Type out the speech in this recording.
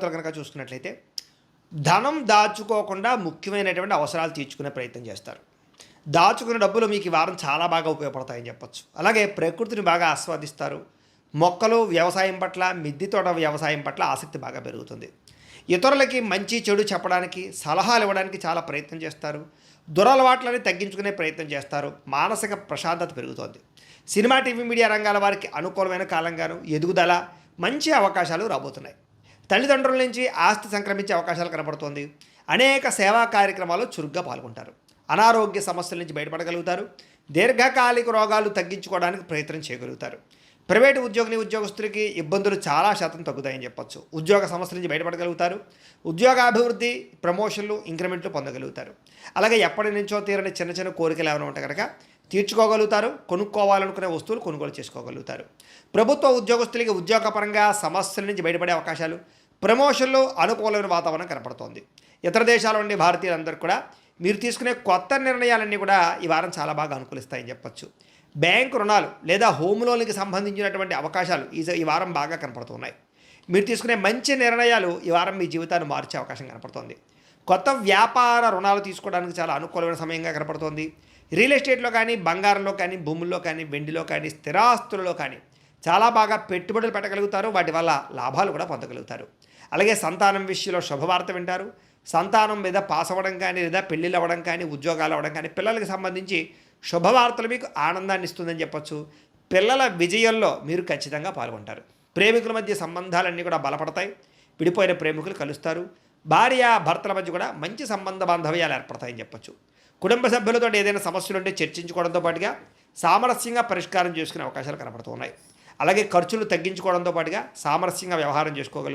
కనుక చూసుకున్నట్లయితే ధనం దాచుకోకుండా ముఖ్యమైనటువంటి అవసరాలు తీర్చుకునే ప్రయత్నం చేస్తారు. దాచుకున్న డబ్బులు మీకు ఈ వారం చాలా బాగా ఉపయోగపడతాయని చెప్పొచ్చు. అలాగే ప్రకృతిని బాగా ఆస్వాదిస్తారు. మొక్కలు వ్యవసాయం పట్ల, మిద్దె తోట వ్యవసాయం పట్ల ఆసక్తి బాగా పెరుగుతుంది. ఇతరులకి మంచి చెడు చెప్పడానికి, సలహాలు ఇవ్వడానికి చాలా ప్రయత్నం చేస్తారు. దురలవాట్లని తగ్గించుకునే ప్రయత్నం చేస్తారు. మానసిక ప్రశాంతత పెరుగుతోంది. సినిమా, టీవీ, మీడియా రంగాల వారికి అనుకూలమైన కాలంగాను ఎదుగుదల, మంచి అవకాశాలు రాబోతున్నాయి. తల్లిదండ్రుల నుంచి ఆస్తి సంక్రమించే అవకాశాలు కనబడుతోంది. అనేక సేవా కార్యక్రమాల్లో చురుగ్గా పాల్గొంటారు. అనారోగ్య సమస్యల నుంచి బయటపడగలుగుతారు. దీర్ఘకాలిక రోగాలు తగ్గించుకోవడానికి ప్రయత్నం చేయగలుగుతారు. ప్రైవేటు ఉద్యోగస్తులకి ఇబ్బందులు చాలా శాతం తగ్గుతాయని చెప్పొచ్చు. ఉద్యోగ సమస్యల నుంచి బయటపడగలుగుతారు. ఉద్యోగాభివృద్ధి, ప్రమోషన్లు, ఇంక్రిమెంట్లు పొందగలుగుతారు. అలాగే ఎప్పటి నుంచో తీరని చిన్న చిన్న కోరికలు ఏమైనా ఉంటే కనుక తీర్చుకోగలుగుతారు. కొనుక్కోవాలనుకునే వస్తువులు కొనుగోలు చేసుకోగలుగుతారు. ప్రభుత్వ ఉద్యోగస్తులకి ఉద్యోగపరంగా సమస్యల నుంచి బయటపడే అవకాశాలు, ప్రమోషన్లు, అనుకూలమైన వాతావరణం కనపడుతోంది. ఇతర దేశాల నుండి భారతీయులందరూ కూడా మీరు తీసుకునే కొత్త నిర్ణయాలన్నీ కూడా ఈ వారం చాలా బాగా అనుకూలిస్తాయని చెప్పొచ్చు. బ్యాంకు రుణాలు లేదా హోమ్ లోన్కి సంబంధించినటువంటి అవకాశాలు ఈ వారం బాగా కనపడుతున్నాయి. మీరు తీసుకునే మంచి నిర్ణయాలు ఈ వారం మీ జీవితాన్ని మార్చే అవకాశం కనపడుతోంది. కొత్త వ్యాపార రుణాలు తీసుకోవడానికి చాలా అనుకూలమైన సమయంగా కనపడుతోంది. రియల్ ఎస్టేట్లో కానీ, బంగారంలో కానీ, భూముల్లో కానీ, వెండిలో కానీ, స్థిరాస్తులలో కానీ చాలా బాగా పెట్టుబడులు పెట్టగలుగుతారు. వాటి వల్ల లాభాలు కూడా పొందగలుగుతారు. అలాగే సంతానం విషయంలో శుభవార్త వింటారు. సంతానం మీద పాస్ అవ్వడం కానీ, లేదా పెళ్ళిళ్ళు అవ్వడం కానీ, ఉద్యోగాలు అవ్వడం కానీ, పిల్లలకి సంబంధించి శుభవార్తలు మీకు ఆనందాన్ని ఇస్తుందని చెప్పొచ్చు. పిల్లల విజయంలో మీరు ఖచ్చితంగా పాల్గొంటారు. ప్రేమికుల మధ్య సంబంధాలన్నీ కూడా బలపడతాయి. విడిపోయిన ప్రేమికులు కలుస్తారు. భార్య భర్తల మధ్య కూడా మంచి సంబంధ బాంధవ్యాలు ఏర్పడతాయని చెప్పొచ్చు. కుటుంబ సభ్యులతో ఏదైనా సమస్యలు ఉంటే చర్చించుకోవడంతో పాటుగా సామరస్యంగా పరిష్కారం చేసుకునే అవకాశాలు కనపడుతున్నాయి. అలాగే ఖర్చులు తగ్గించుకోవడంతో పాటుగా సామరస్యంగా వ్యవహారం చేసుకోగలుగుతారు.